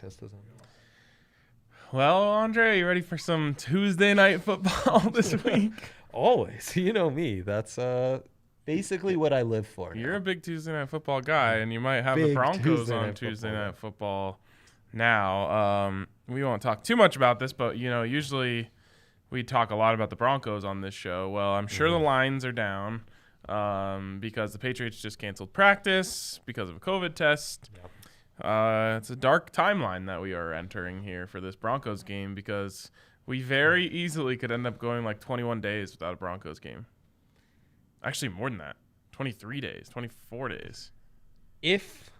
breakfast is on. Well, Andre, are you ready for some Tuesday night football this week? Always. You know me. That's basically what I live for. You're a big Tuesday night football guy, and you might have Big the Broncos Tuesday on night Tuesday football. night football now. We won't talk too much about this, but, usually we talk a lot about the Broncos on this show. Well, I'm sure the lines are down because the Patriots just canceled practice because of a COVID test. Yep. It's a dark timeline that we are entering here for this Broncos game because we very easily could end up going like 21 days without a Broncos game. Actually, more than that. 23 days, 24 days. If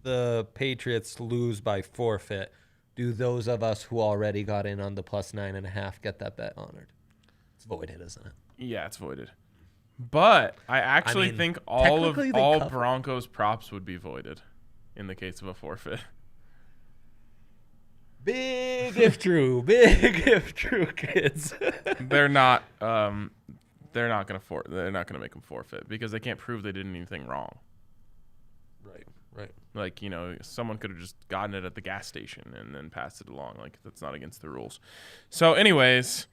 the Patriots lose by forfeit, do those of us who already got in on the plus 9.5 get that bet honored? It's voided, isn't it? Yeah, it's voided. But I actually think all covered. Broncos props would be voided in the case of a forfeit. Big if true, kids. They're not gonna make them forfeit because they can't prove they did anything wrong. Right. Like, someone could have just gotten it at the gas station and then passed it along. Like, that's not against the rules. So, anyways,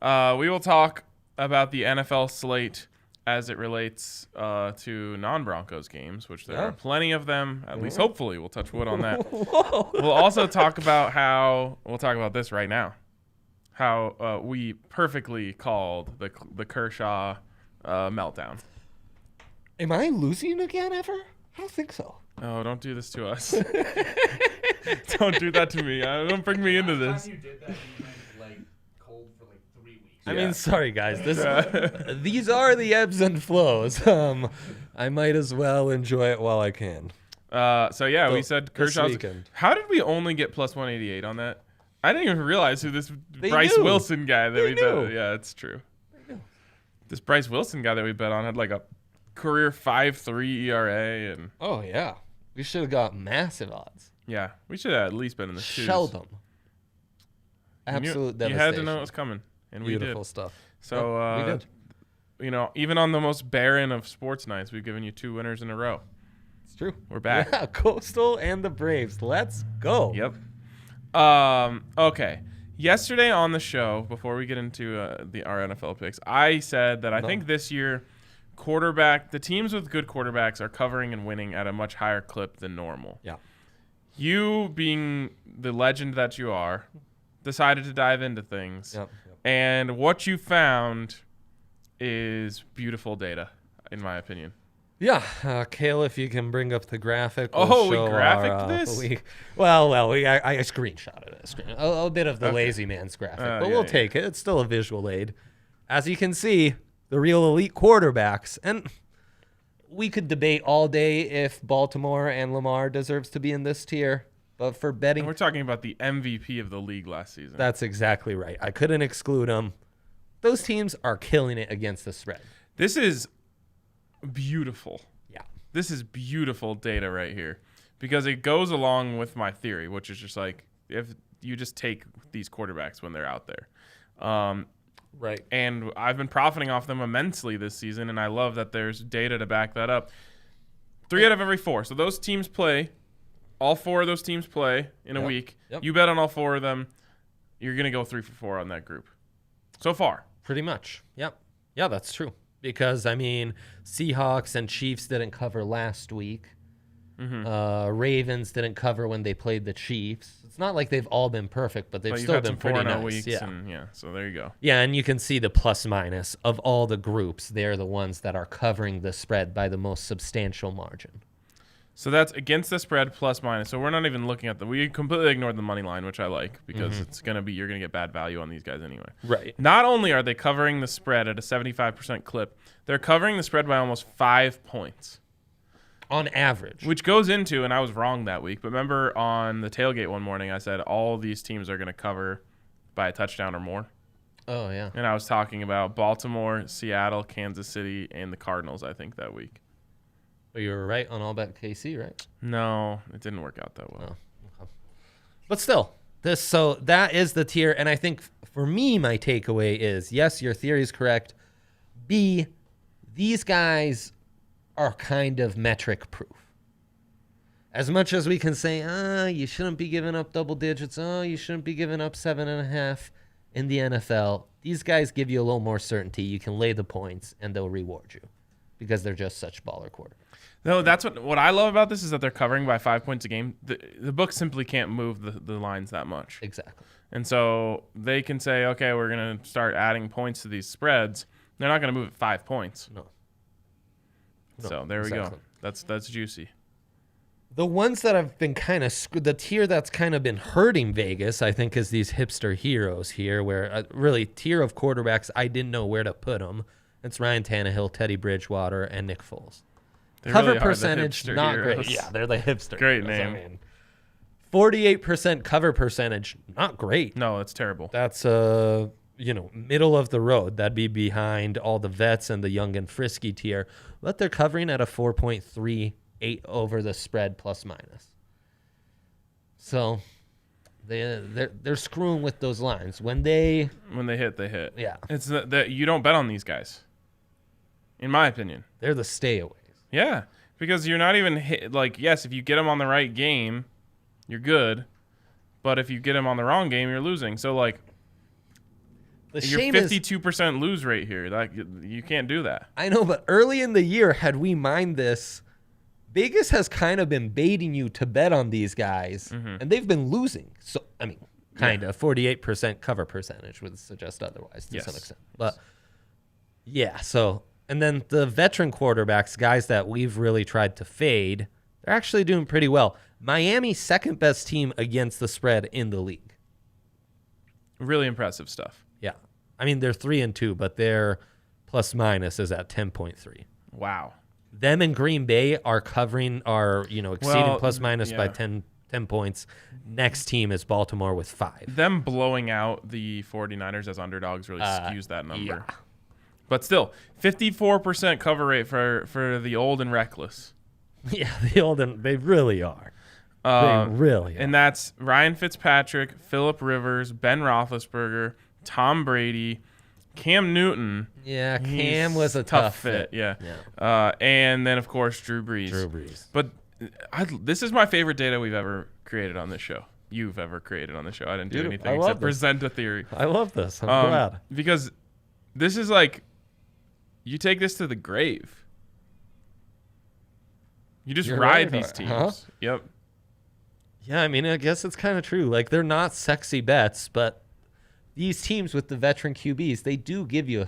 we will talk about the NFL slate as it relates to non-Broncos games, which there are plenty of them. At least, hopefully, we'll touch wood on that. We'll also talk about we'll talk about this right now. How we perfectly called the Kershaw meltdown. Am I losing again ever? I don't think so. Oh, don't do this to us. Don't do that to me. Don't bring me into this. Last time you did that, you went cold for 3 weeks. I mean, sorry guys. These are the ebbs and flows. I might as well enjoy it while I can. We said Kershaw's. Weekend. How did we only get plus 188 on that? I didn't even realize who this They Bryce knew. Wilson guy that They we bet. knew. Yeah, it's true. They knew. This Bryce Wilson guy that we bet on had like a career 5.3 ERA, and Oh yeah, we should have got massive odds. yeah, we should have at least been in the twos. Shelled them. You knew- Absolute You devastation. had to know it was coming, and Beautiful we did. stuff. So Yep, we did. even on the most barren of sports nights, we've given you 2 winners in a row. It's true. We're back. Yeah, Coastal and the Braves. Let's go. Yep. Okay. Yesterday on the show, before we get into our NFL picks, I said that I think this year the teams with good quarterbacks are covering and winning at a much higher clip than normal. Yeah. You, being the legend that you are, decided to dive into things. Yep. And what you found is beautiful data, in my opinion. Yeah, Kale, if you can bring up the graphic. Oh, we show graphicked our, this? I screenshotted it. A bit of the lazy man's graphic, but we'll take it. It's still a visual aid. As you can see, the real elite quarterbacks. And we could debate all day if Baltimore and Lamar deserves to be in this tier. But for betting, And we're talking about the MVP of the league last season. that's exactly right. I couldn't exclude them. Those teams are killing it against the spread. This is beautiful. Yeah. This is beautiful data right here because it goes along with my theory, which is just like if you just take these quarterbacks when they're out there. Right. And I've been profiting off them immensely this season, and I love that there's data to back that up. 3 out of every 4. So those teams play. All 4 of those teams play in a week. Yep. You bet on all 4 of them. You're going to go 3 for 4 on that group. So far. Pretty much. Yep. Yeah, that's true. Because, Seahawks and Chiefs didn't cover last week. Ravens didn't cover when they played the Chiefs. It's not like they've all been perfect, but they've But you've still had been some pretty 4-0 nice. weeks. Yeah. And so there you go. Yeah, and you can see the plus minus of all the groups. They're the ones that are covering the spread by the most substantial margin. So that's against the spread plus minus. So we're not even looking at we completely ignored the money line, which I like because you're going to get bad value on these guys anyway. Right. Not only are they covering the spread at a 75% clip, they're covering the spread by almost 5 points. On average. Which goes into, and I was wrong that week, but remember on the tailgate one morning, I said all these teams are going to cover by a touchdown or more. Oh, yeah. And I was talking about Baltimore, Seattle, Kansas City, and the Cardinals, I think, that week. But you were right on All Bet KC, right? No, it didn't work out that well. Oh, okay. But still, that is the tier. And I think for me, my takeaway is, yes, your theory is correct. B, these guys are kind of metric proof. as much as we can say, you shouldn't be giving up double digits. You shouldn't be giving up 7.5 in the NFL. These guys give you a little more certainty. You can lay the points, and they'll reward you because they're just such baller quarterbacks. No, that's what I love about this is that they're covering by 5 points a game. The book simply can't move the lines that much. Exactly. And so they can say, okay, we're going to start adding points to these spreads. They're not going to move it 5 points. No. So there we go. That's juicy. The ones that have been kind of the tier that's kind of been hurting Vegas, I think, is these hipster heroes here, where really tier of quarterbacks I didn't know where to put them. It's Ryan Tannehill, Teddy Bridgewater, and Nick Foles. They Cover really are the percentage, hipster not heroes. great. Yeah, they're the hipster. Great heroes. name. 48% cover percentage, not great. No, it's terrible. That's middle of the road. That'd be behind all the vets and the young and frisky tier. But they're covering at a 4.38 over the spread plus minus. So they're screwing with those lines. When they hit, they hit. Yeah. It's that you don't bet on these guys. In my opinion. They're the stayaways. Yeah, because you're not even hit. Like, yes, if you get them on the right game, you're good. But if you get them on the wrong game, you're losing. So, like, you're 52% lose rate here. Like, you can't do that. I know, but early in the year, had we mined this, Vegas has kind of been baiting you to bet on these guys, and they've been losing. So, I mean, kind of 48% cover percentage would suggest otherwise to some extent. But, yeah, so... And then the veteran quarterbacks, guys that we've really tried to fade, they're actually doing pretty well. Miami, second best team against the spread in the league. Really impressive stuff. Yeah. I mean, they're 3-2, but their plus minus is at 10.3. Wow. Them and Green Bay are exceeding plus minus by 10 points. Next team is Baltimore with 5. Them blowing out the 49ers as underdogs really skews that number. Yeah. But still, 54% cover rate for the old and reckless. Yeah, they really are. They really are. And that's Ryan Fitzpatrick, Phillip Rivers, Ben Roethlisberger, Tom Brady, Cam Newton. Yeah, Cam was a tough fit. Yeah. And then, of course, Drew Brees. But this is my favorite data we've ever created on this show. You've ever created on the show. I didn't do anything except present a theory. I love this. I'm glad. Because this is like... You take this to the grave. You just ride these teams. Huh? Yep. Yeah, I mean, I guess it's kind of true. Like, they're not sexy bets, but these teams with the veteran QBs, they do give you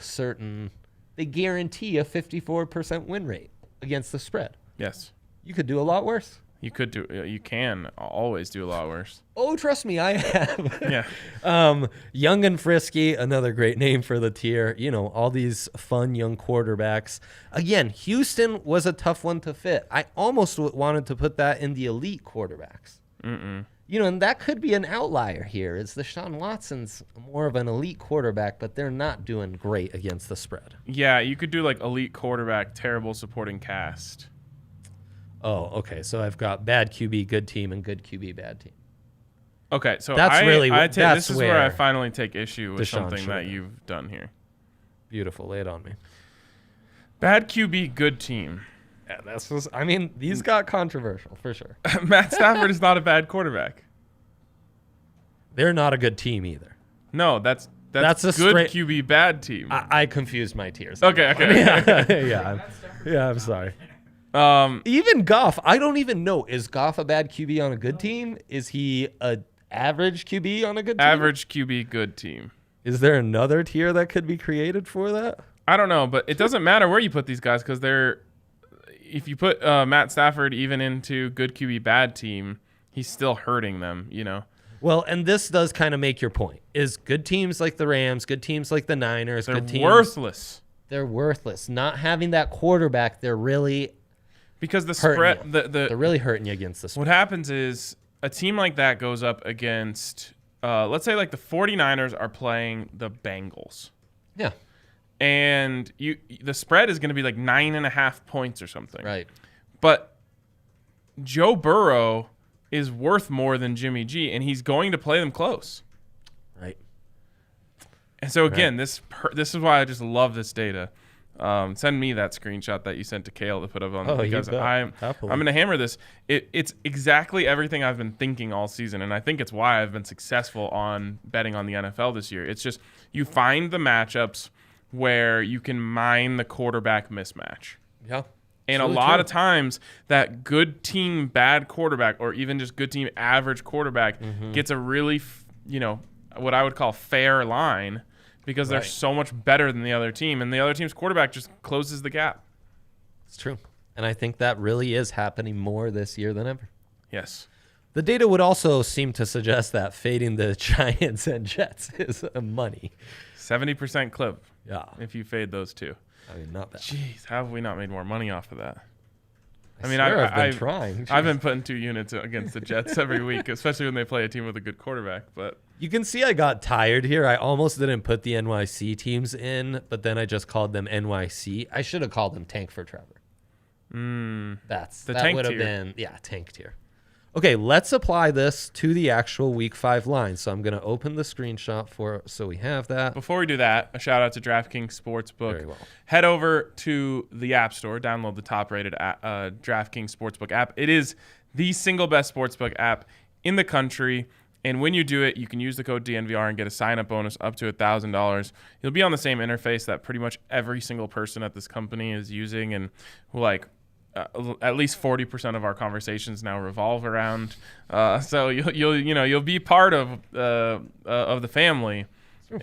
they guarantee a 54% win rate against the spread. Yes. You could do a lot worse. You can always do a lot worse. Oh, trust me, I have. Yeah. Young and frisky, another great name for the tier. All these fun young quarterbacks. Again, Houston was a tough one to fit. I almost wanted to put that in the elite quarterbacks. And that could be an outlier here. Is the Deshaun Watson's more of an elite quarterback, but they're not doing great against the spread. Yeah, you could do like elite quarterback, terrible supporting cast. Oh, okay. So I've got bad QB, good team, and good QB, bad team. Okay, so this is where I finally take issue with something that you've done here. Beautiful. Lay it on me. Bad QB, good team. Yeah, these got controversial for sure. Matt Stafford is not a bad quarterback. They're not a good team either. No, that's a good QB, bad team. I confused my tiers. Okay. Yeah, I'm sorry. Even Goff, I don't even know. Is Goff a bad QB on a good team? Is he a average QB on a good team? Average QB, good team. Is there another tier that could be created for that? I don't know, but it doesn't matter where you put these guys because if you put Matt Stafford even into good QB, bad team, he's still hurting them, Well, and this does kind of make your point. Is good teams like the Rams, good teams like the Niners, they're worthless. They're worthless. Not having that quarterback, they're really... Because the spread, they're really hurting you against the spread. What happens is a team like that goes up against, let's say like the 49ers are playing the Bengals. Yeah. And the spread is going to be like 9.5 points or something. Right. But Joe Burrow is worth more than Jimmy G, and he's going to play them close. Right. And so again, this is why I just love this data. Send me that screenshot that you sent to Kale to put up on you because bet. I'm going to hammer this. It's exactly everything I've been thinking all season, and I think it's why I've been successful on betting on the NFL this year. It's just you find the matchups where you can mine the quarterback mismatch. Yeah. And a lot of times that good team, bad quarterback, or even just good team, average quarterback gets a really, what I would call fair line because they're so much better than the other team. And the other team's quarterback just closes the gap. It's true. And I think that really is happening more this year than ever. Yes. The data would also seem to suggest that fading the Giants and Jets is money. 70% clip. Yeah. If you fade those two. I mean, not bad. Jeez, how have we not made more money off of that? I've been trying. I've been putting 2 units against the Jets every week, especially when they play a team with a good quarterback. But you can see I got tired here. I almost didn't put the NYC teams in, but then I just called them NYC. I should have called them Tank for Trevor. That tank would have tier. been tank tier. Okay, let's apply this to the actual Week 5 line. So I'm going to open the screenshot so we have that. Before we do that, a shout out to DraftKings Sportsbook. Very well. Head over to the App Store, download the top-rated DraftKings Sportsbook app. It is the single best sportsbook app in the country. And when you do it, you can use the code DNVR and get a sign-up bonus up to $1,000. You'll be on the same interface that pretty much every single person at this company is using, and at least 40% of our conversations now revolve around. So you'll be part of the family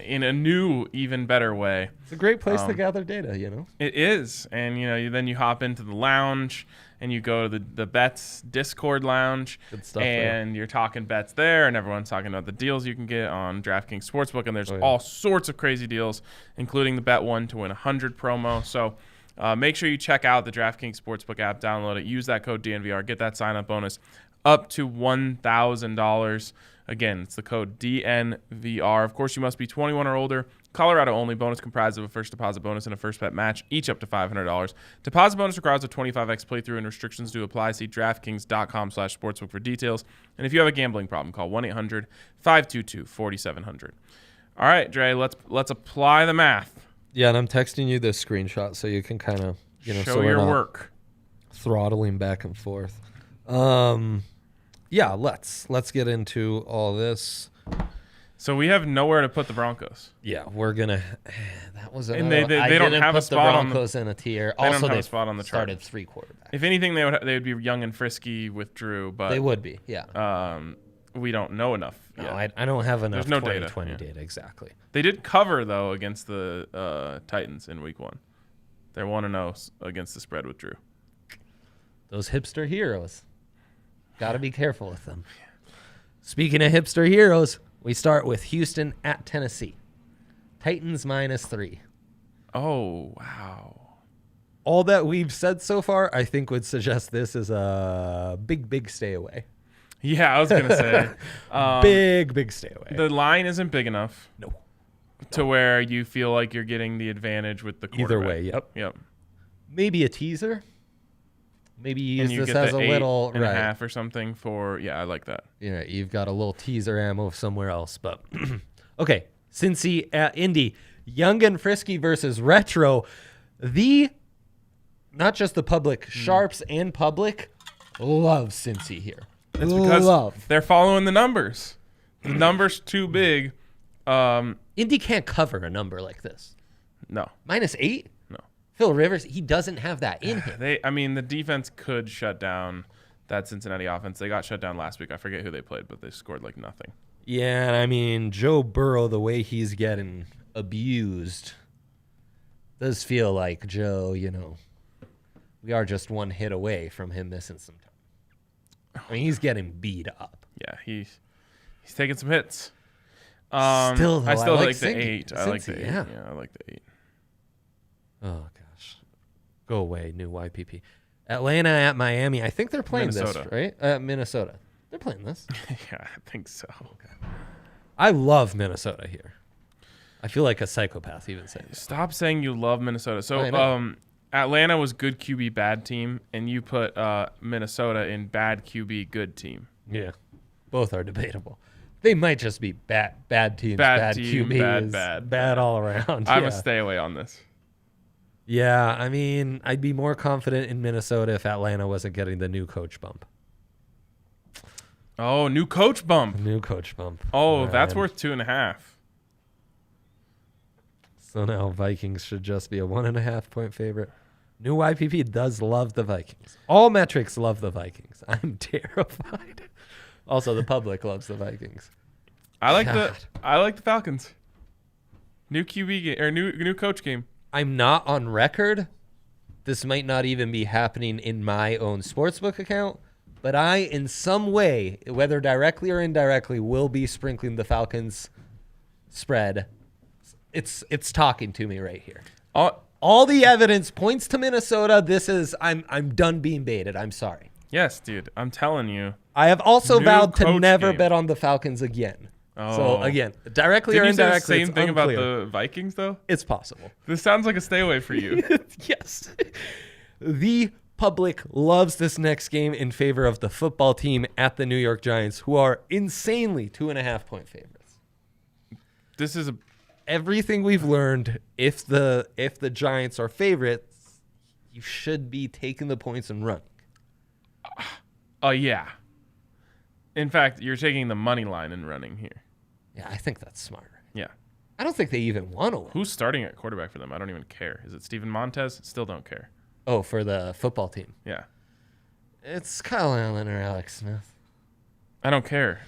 in a new, even better way. It's a great place to gather data, It is, and then you hop into the lounge and you go to the Bets Discord lounge. Good stuff. And you're talking bets there, and everyone's talking about the deals you can get on DraftKings Sportsbook, and there's all sorts of crazy deals, including the Bet 1 to win 100 promo. So make sure you check out the DraftKings Sportsbook app, download it, use that code DNVR, get that sign-up bonus up to $1,000. Again, it's the code DNVR. Of course, you must be 21 or older. Colorado only. Bonus comprised of a first deposit bonus and a first bet match, each up to $500. Deposit bonus requires a 25x playthrough and restrictions do apply. See DraftKings.com/sportsbook for details. And if you have a gambling problem, call 1-800-522-4700. All right, Dre, let's apply the math. Yeah, and I'm texting you this screenshot so you can kind of, show so we're your not work. Throttling back and forth. Yeah, let's get into all this. So we have nowhere to put the Broncos. Yeah, we're gonna. That was and they don't have a spot on the Broncos in a tier. They also, don't have they a spot on the started chart. 3 quarterbacks. If anything, they would be young and frisky with Drew, but They would be, yeah. We don't know enough. No, yet. I don't have enough. There's no 2020 data. data exactly. They did cover though against the Titans in Week 1. They're 1-0 against the spread with Drew. Those hipster heroes. Got to be careful with them. Speaking of hipster heroes, we start with Houston at Tennessee. Titans -3. Oh, wow. All that we've said so far, I think, would suggest this is a big stay away. Yeah, I was going to say. Big stay away. The line isn't big enough. No. To where you feel like you're getting the advantage with the quarterback. Either way, yep. Yep. Maybe a teaser. Maybe you And use you this get as the a little 8.5 or something for, I like that. Yeah, you've got a little teaser ammo somewhere else. But okay, Cincy at Indy, young and frisky versus retro. Not just the public, sharps and public love Cincy here. It's because they're following the numbers. The number's too big. Indy can't cover a number like this. No. -8? No. Phil Rivers, he doesn't have that in him. The defense could shut down that Cincinnati offense. They got shut down last week. I forget who they played, but they scored like nothing. Yeah, and I mean, Joe Burrow, the way he's getting abused, does feel like Joe, we are just one hit away from him missing some time. I mean, he's getting beat up. Yeah, he's taking some hits. Still, though, I still like the Cincy. 8. I like the 8. Yeah. I like the 8. Oh, gosh. Go away, new YPP. Atlanta at Miami. I think they're playing Minnesota. this, right? Minnesota. They're playing this. Yeah, I think so. Okay. I love Minnesota here. I feel like a psychopath even saying that. Stop saying you love Minnesota. I So know. Atlanta was good QB, bad team, and you put Minnesota in bad QB, good team. Yeah. Both are debatable. They might just be bad teams, Bad bad team, QBs, bad bad all around. I'm going to stay away on this. Yeah, I mean, I'd be more confident in Minnesota if Atlanta wasn't getting the new coach bump. Oh, new coach bump. New coach bump. Oh, that's Man. worth 2.5. So now Vikings should just be a 1.5 point favorite. New YPP does love the Vikings. All metrics love the Vikings. I'm terrified. Also, the public loves the Vikings. I like God. the Falcons. New QB game or new coach game. I'm not on record. This might not even be happening in my own sportsbook account, but I, in some way, whether directly or indirectly, will be sprinkling the Falcons spread. It's talking to me right here. All the evidence points to Minnesota. I'm done being baited. I'm sorry. Yes, dude. I'm telling you. I have also New vowed to coach never game. bet on the Falcons again. Oh. So again, directly Didn't or you say the indirectly, same it's thing unclear. about the Vikings though? It's possible. This sounds like a stay away for you. Yes. The public loves this next game in favor of the football team at the New York Giants, who are insanely 2.5 point favorites. This is Everything we've learned, if the Giants are favorites, you should be taking the points and running. yeah. In fact, you're taking the money line and running here. Yeah, I think that's smart. Yeah. I don't think they even want to win. Who's starting at quarterback for them? I don't even care. Is it Steven Montez? Still don't care. Oh, for the football team. Yeah. It's Kyle Allen or Alex Smith. I don't care.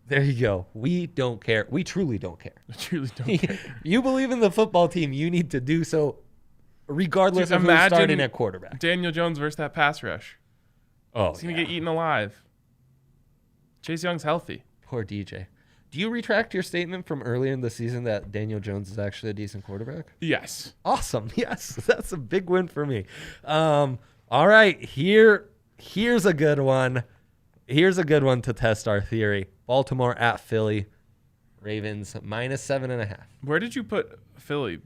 There you go. We don't care. We truly don't care. I truly don't care. You believe in the football team, you need to do so regardless Dude, of who's imagine starting at quarterback. Daniel Jones versus that pass rush. Oh, He's going to get eaten alive. Chase Young's healthy. Poor DJ. Do you retract your statement from earlier in the season that Daniel Jones is actually a decent quarterback? Yes. Awesome. Yes, that's a big win for me. All right, here's a good one. Here's a good one to test our theory. Baltimore at Philly. Ravens -7.5. Where did you put Philly?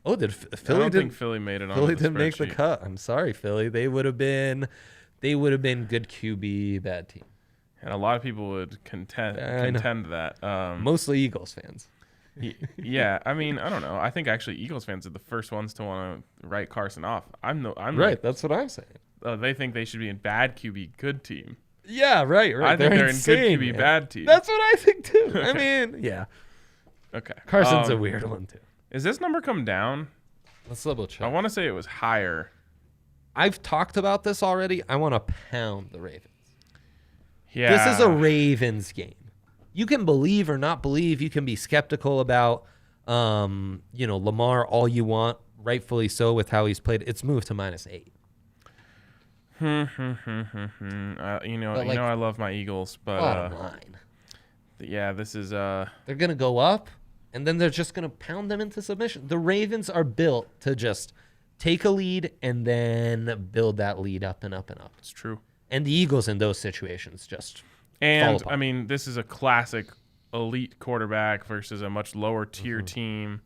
Oh, did I Philly don't didn't think Philly made it on Philly the didn't make the spreadsheet. cut. I'm sorry, Philly. They would have been good QB, bad team. And a lot of people would contend that. Mostly Eagles fans. Yeah, I mean, I don't know. I think actually Eagles fans are the first ones to want to write Carson off. I'm Right, like, that's what I'm saying. they think they should be in bad QB, good team. Yeah, right. I think they're insane, in good QB, man. bad team. That's what I think too. I mean, yeah. Okay. Carson's a weird one too. Is this number come down? Let's double check. I want to say it was higher. I've talked about this already. I want to pound the Ravens. Yeah. This is a Ravens game. You can believe or not believe. You can be skeptical about, Lamar all you want. Rightfully so with how he's played. It's moved to -8. I love my Eagles, but Bottom line. yeah, this is They're going to go up, and then they're just going to pound them into submission. The Ravens are built to just take a lead and then build that lead up and up and up. it's true. And the Eagles in those situations just fall And apart. I mean, this is a classic elite quarterback versus a much lower tier team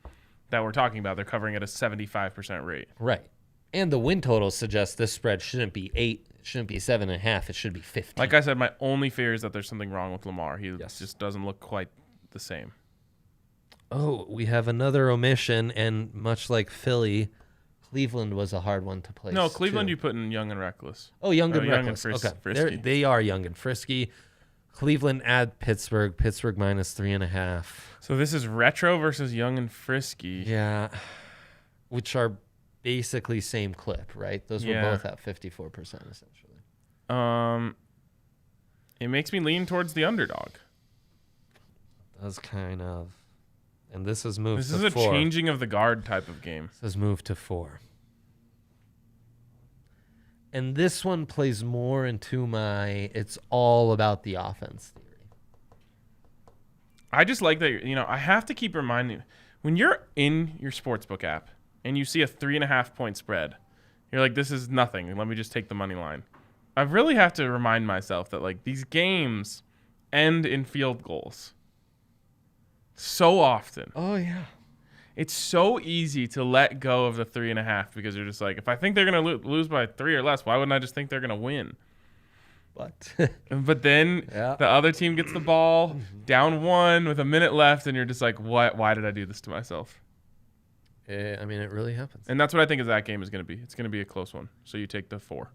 that we're talking about. They're covering at a 75% rate. Right. And the win totals suggest this spread shouldn't be 8, it shouldn't be 7.5, it should be 15. Like I said, my only fear is that there's something wrong with Lamar. He just doesn't look quite the same. Oh, we have another omission, and much like Philly, Cleveland was a hard one to place. No, Cleveland too. you put in young and reckless. Oh, young and young and reckless. Okay, frisky. they are young and frisky. Cleveland at Pittsburgh. Pittsburgh -3.5. So this is retro versus young and frisky. Yeah, which are basically same clip, right? Those were Yeah. both at 54% essentially. It makes me lean towards the underdog. That's kind of, and this has moved. This to is a 4. changing of the guard type of game. This has moved to 4. And this one plays more into my it's all about the offense theory. I just like that, I have to keep reminding when you're in your sportsbook app and you see a 3.5 point spread, you're like, this is nothing. Let me just take the money line. I really have to remind myself that like these games end in field goals so often. Oh yeah. It's so easy to let go of the 3.5 because you're just like, if I think they're going to lose by 3 or less, why wouldn't I just think they're going to win? But But then Yeah. the other team gets the ball down 1 with a minute left, and you're just like, what? Why did I do this to myself? I mean, it really happens. And that's what I think that game is going to be. It's going to be a close one. So you take the 4.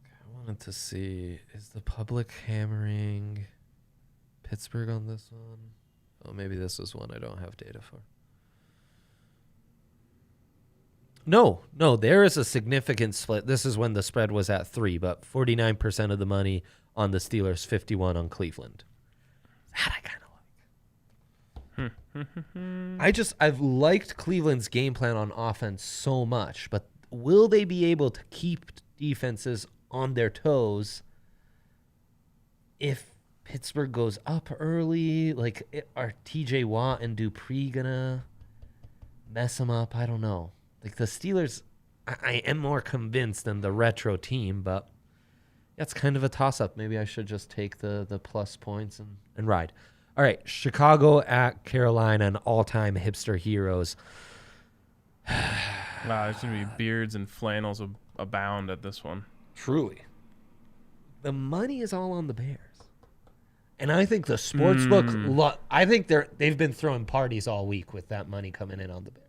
I wanted to see, is the public hammering Pittsburgh on this one? Oh, maybe this is one I don't have data for. No, there is a significant split. This is when the spread was at 3, but 49% of the money on the Steelers, 51 on Cleveland. That I kind of like. I've liked Cleveland's game plan on offense so much, but will they be able to keep defenses on their toes if Pittsburgh goes up early? Like, are TJ Watt and Dupree gonna mess them up? I don't know. Like, the Steelers, I am more convinced than the retro team, but that's kind of a toss-up. Maybe I should just take the plus points and ride. All right, Chicago at Carolina, and all-time hipster heroes. Wow, there's going to be beards and flannels abound at this one. Truly. The money is all on the Bears. And I think the sportsbook, I think they've been throwing parties all week with that money coming in on the Bears.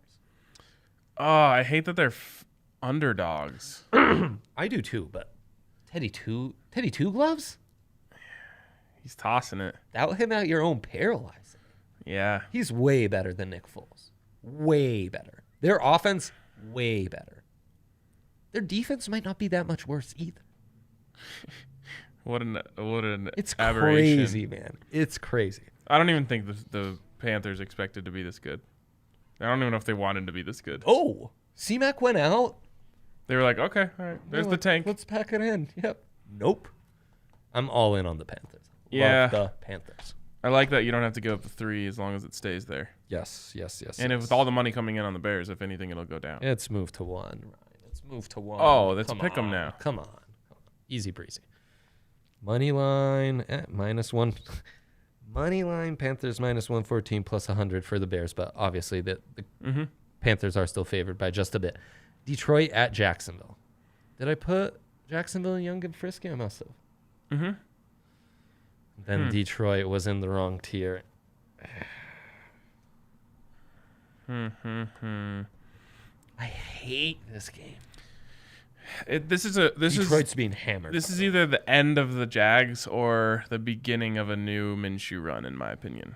Oh, I hate that they're underdogs. I do too, but Teddy Two Gloves? He's tossing it. Without him out your own paralyzing. Yeah. He's way better than Nick Foles. Way better. Their offense, way better. Their defense might not be that much worse either. What an It's aberration. crazy, man. It's crazy. I don't even think the Panthers expected to be this good. I don't even know if they wanted to be this good. Oh, C-Mac went out. They were like, okay, all right, there's the tank. Let's pack it in. Yep. Nope. I'm all in on the Panthers. Yeah. Love the Panthers. I like that you don't have to give up the 3 as long as it stays there. Yes. And with all the money coming in on the Bears, if anything, it'll go down. It's moved to 1. Right. It's moved to 1. Oh, let's pick them now. Come on. Easy breezy. Money line -1. Money line Panthers -114 plus 100 for the Bears, but obviously the Panthers are still favored by just a bit. Detroit at Jacksonville. Did I put Jacksonville young and frisky? I must have. Then Detroit was in the wrong tier. I hate this game. Detroit's being hammered. This is either the end of the Jags or the beginning of a new Minshew run, in my opinion.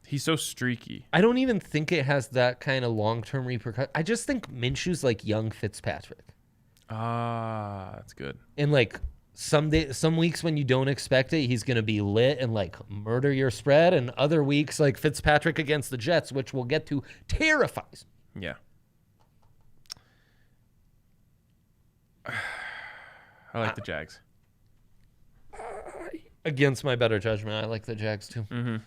He's so streaky. I don't even think it has that kind of long-term repercussion. I just think Minshew's like young Fitzpatrick. Ah, that's good. And like some weeks when you don't expect it, he's gonna be lit and like murder your spread, and other weeks like Fitzpatrick against the Jets, which we'll get to, terrifies me. Yeah. I like the Jags. Against my better judgment, I like the Jags too.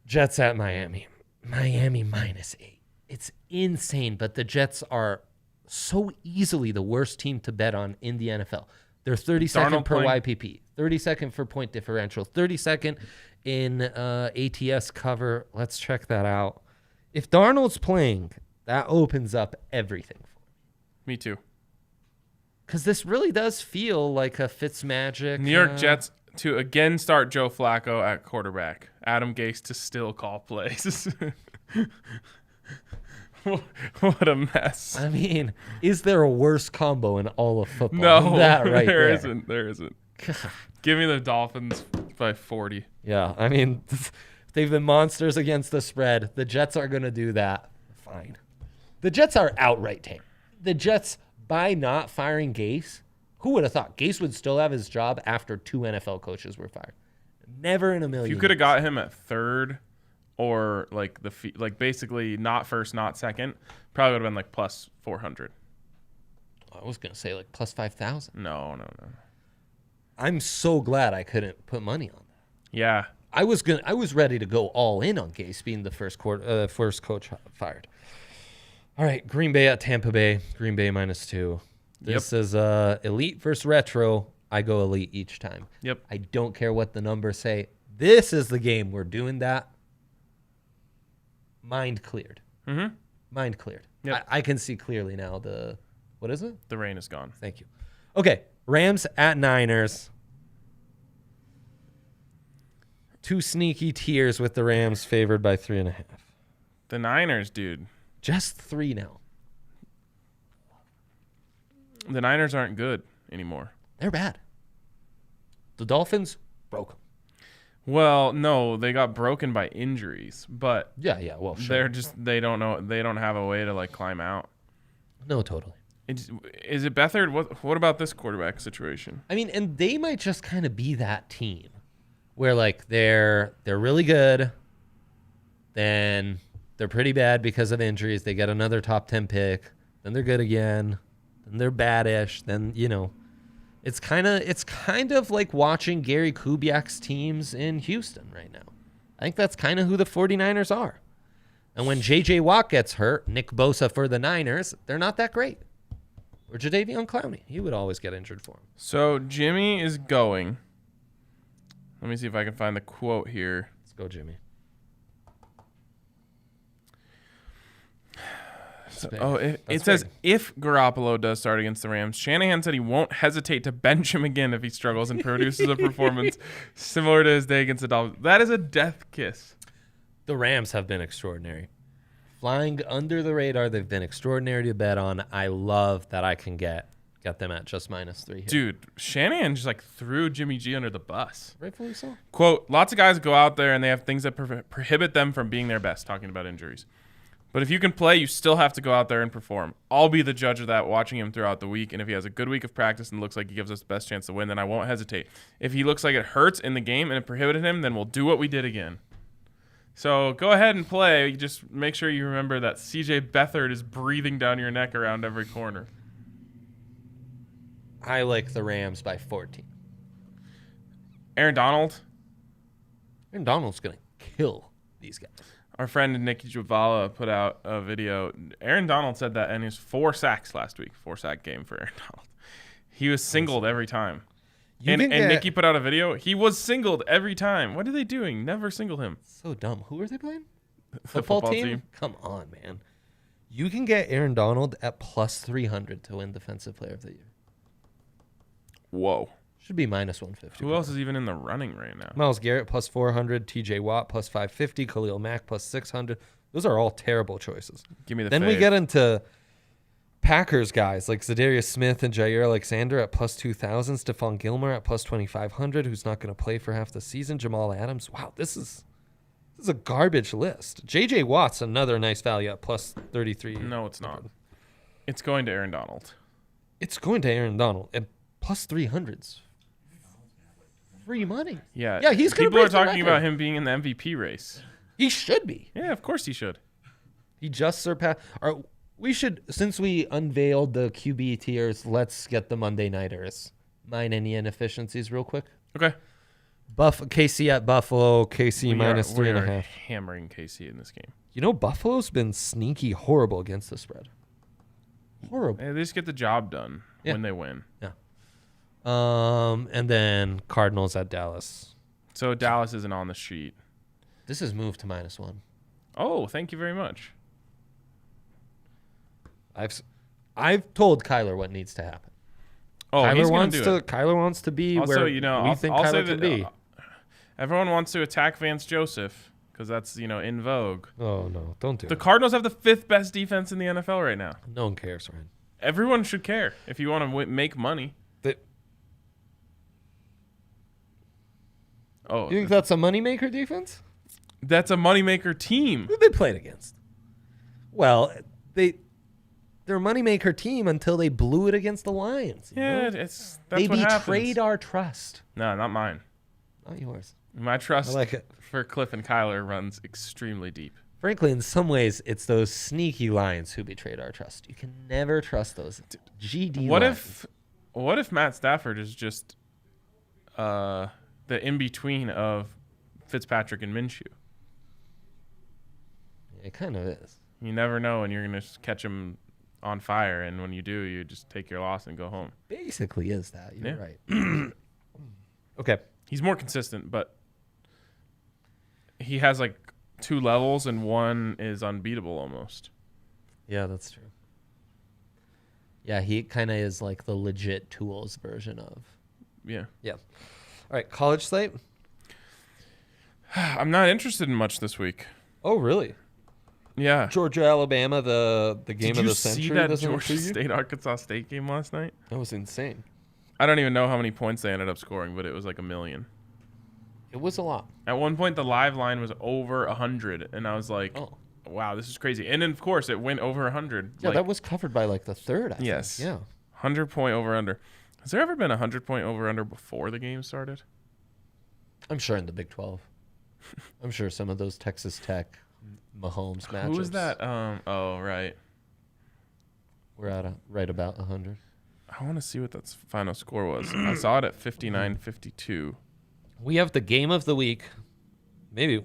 Jets at Miami. Miami -8. It's insane, but the Jets are so easily the worst team to bet on in the NFL. They're 32nd per YPP, 32nd for point differential, 32nd in ATS cover. Let's check that out. If Darnold's playing, that opens up everything for me. Me too. Because this really does feel like a Fitzmagic. New York Jets to again start Joe Flacco at quarterback. Adam Gase to still call plays. What a mess. I mean, is there a worse combo in all of football? No, than that right there isn't. There isn't. Give me the Dolphins by 40. Yeah, I mean, they've been monsters against the spread. The Jets are going to do that. Fine. The Jets are outright tank. The Jets, by not firing Gase, who would have thought Gase would still have his job after 2 NFL coaches were fired? Never in a million. If you could have got him at 3rd or like basically not 1st, not 2nd, probably would have been like plus 400. I was going to say like plus 5,000. No. I'm so glad I couldn't put money on that. Yeah. I was ready to go all in on Gase being the first coach fired. All right, Green Bay at Tampa Bay. Green Bay -2. This is elite versus retro. I go elite each time. Yep. I don't care what the numbers say. This is the game we're doing that. Mind cleared. Mind cleared. Yep. I can see clearly now what is it? The rain is gone. Thank you. Okay, Rams at Niners. 2 sneaky tiers with the Rams favored by 3.5. The Niners, dude. Just 3 now. The Niners aren't good anymore. They're bad. The Dolphins broke them. Well, no, they got broken by injuries, but Yeah. Well, sure. they don't have a way to like climb out. No, totally. Is it Beathard? What about this quarterback situation? I mean, and they might just kind of be that team where like they're really good, then they're pretty bad because of injuries. They get another top 10 pick, then they're good again, then they're badish, then it's kind of like watching Gary Kubiak's teams in Houston right now. I think that's kind of who the 49ers are. And when J.J. Watt gets hurt, Nick Bosa for the Niners, they're not that great. Or Jadeveon Clowney. He would always get injured for him. So Jimmy is going. Let me see if I can find the quote here. Let's go, Jimmy. It says if Garoppolo does start against the Rams, Shanahan said he won't hesitate to bench him again if he struggles and produces a performance similar to his day against the Dolphins. That is a death kiss. The Rams have been extraordinary. Flying under the radar, they've been extraordinary to bet on. I love that I can get them at just -3 here. Dude, Shanahan just like threw Jimmy G under the bus. Rightfully so. Quote, lots of guys go out there and they have things that prohibit them from being their best, talking about injuries. But if you can play, you still have to go out there and perform. I'll be the judge of that watching him throughout the week, and if he has a good week of practice and looks like he gives us the best chance to win, then I won't hesitate. If he looks like it hurts in the game and it prohibited him, then we'll do what we did again. So go ahead and play. Just make sure you remember that CJ Beathard is breathing down your neck around every corner. I like the Rams by 14. Aaron Donald's going to kill these guys. Our friend Nikki Javala put out a video. Aaron Donald said that in his 4 sacks last week, 4-sack game for Aaron Donald. He was singled every time. And Nikki put out a video. He was singled every time. What are they doing? Never single him. So dumb. Who are they playing? The football team. Come on, man. You can get Aaron Donald at +300 to win Defensive Player of the Year. Whoa. Should be -150. Who else is even in the running right now? Myles Garrett +400, TJ Watt +550, Khalil Mack +600. Those are all terrible choices. Give me the Then we get into Packers guys like Zadarius Smith and Jair Alexander at +2,000, Stephon Gilmore at +2,500, who's not going to play for half the season, Jamal Adams. Wow, this is a garbage list. JJ Watt's another nice value at +33. No, it's not. It's going to Aaron Donald. It's going to Aaron Donald at +300s. Free money. Yeah. Yeah, he's going to People are talking about him being in the MVP race. He should be. Yeah, of course he should. He just surpassed. We should, since we unveiled the QB tiers, let's get the Monday Nighters. Mine any inefficiencies real quick. Okay. KC at Buffalo. KC -3.5. We are hammering KC in this game. You know, Buffalo's been sneaky horrible against the spread. Horrible. They just get the job done when they win. Yeah. And then Cardinals at Dallas. So Dallas isn't on the sheet. This is moved to -1. Oh, thank you very much. I've told Kyler what needs to happen. Oh, he's going to do it. Kyler wants to be also, where we think I'll Kyler can be. Everyone wants to attack Vance Joseph because that's, in vogue. Oh, no. Don't do it. The Cardinals have the 5th best defense in the NFL right now. No one cares, Ryan. Everyone should care if you want to make money. You think that's a moneymaker defense? That's a moneymaker team. Who they played against? Well, they're a moneymaker team until they blew it against the Lions. Yeah, that's what happens. They betrayed our trust. No, not mine. Not yours. My trust I like it. for Cliff and Kyler runs extremely deep. Frankly, in some ways, it's those sneaky Lions who betrayed our trust. You can never trust those GD Lions. What if Matt Stafford is just the in-between of Fitzpatrick and Minshew? It kind of is. You never know when you're going to catch him on fire, and when you do, you just take your loss and go home. Basically is that. You're right. Okay. He's more consistent, but he has like 2 levels, and one is unbeatable almost. Yeah, that's true. Yeah, he kind of is like the legit tools version of. Yeah. Yeah. All right, college slate. I'm not interested in much this week. Oh, really? Yeah. Georgia, Alabama, the game Did of you the see century. that doesn't Georgia intrigue you? State Arkansas State game last night? That was insane. I don't even know how many points they ended up scoring, but it was like 1 million. It was a lot. At one point, the live line was over 100, and I was like, Oh. wow, this is crazy. And then, of course, it went over 100. Yeah, like, that was covered by like the third, I think. Yes. Yeah. 100-point over-under. Has there ever been a 100-point over-under before the game started? I'm sure in the Big 12. I'm sure some of those Texas Tech Mahomes matchups. Who was that? Oh, right. We're at right about 100. I want to see what that final score was. I saw it at 59-52. We have the game of the week. Maybe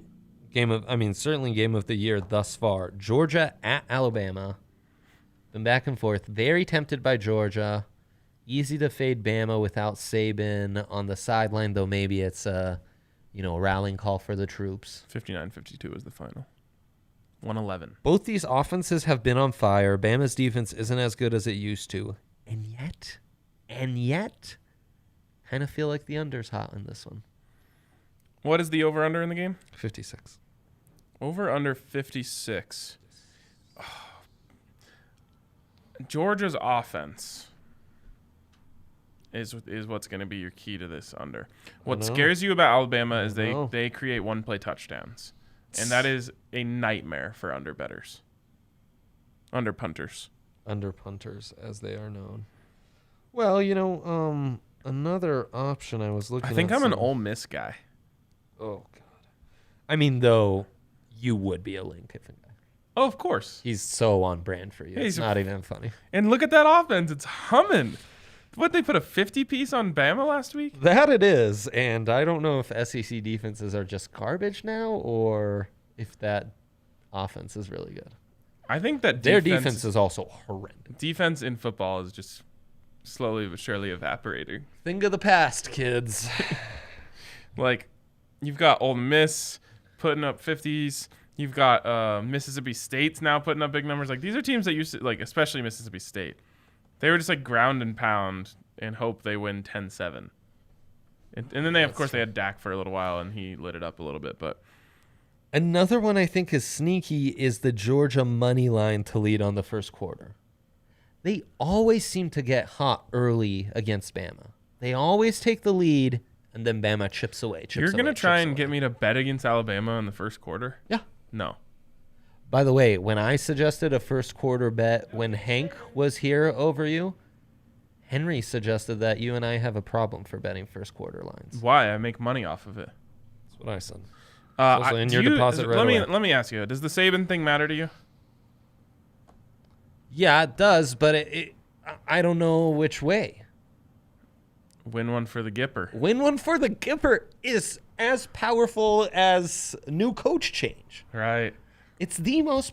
certainly game of the year thus far. Georgia at Alabama. Been back and forth. Very tempted by Georgia. Easy to fade Bama without Saban on the sideline, though maybe it's a rallying call for the troops. 59-52 was the final. 111. Both these offenses have been on fire. Bama's defense isn't as good as it used to. And yet, kind of feel like the under's hot in this one. What is the over-under in the game? 56. Over-under 56. Georgia's offense is what's going to be your key to this under. What scares you about Alabama is they create one-play touchdowns. And that is a nightmare for under bettors. Under punters. Under punters, as they are known. Well, another option I was looking at. I think I'm an Ole Miss guy. Oh, God. I mean, though, you would be a Lane Kiffin guy. Oh, of course. He's so on brand for you. Yeah, It's not even funny. And look at that offense. It's humming. What, they put a 50-piece on Bama last week? That it is. And I don't know if SEC defenses are just garbage now or if that offense is really good. I think that Their defense is also horrendous. Defense in football is just slowly but surely evaporating. Think of the past, kids. Like, you've got Ole Miss putting up 50s. You've got Mississippi State's now putting up big numbers. Like, these are teams that used to, like, especially Mississippi State. They were just, like, ground and pound and hope they win 10-7. And then they, of course, they had Dak for a little while, and he lit it up a little bit. But Another one I think is sneaky is the Georgia money line to lead on the first quarter. They always seem to get hot early against Bama. They always take the lead, and then Bama chips away. You're going to try and get me to bet against Alabama in the first quarter? Yeah. No. By the way, when I suggested a first quarter bet when Hank was here over you, Henry suggested that you and I have a problem for betting first quarter lines. Why? I make money off of it. That's what I said. Also in your deposit right away. Let me ask you, does the Saban thing matter to you? Yeah, it does, but I don't know which way. Win one for the Gipper. Win one for the Gipper is as powerful as new coach change. Right. It's the most powerful.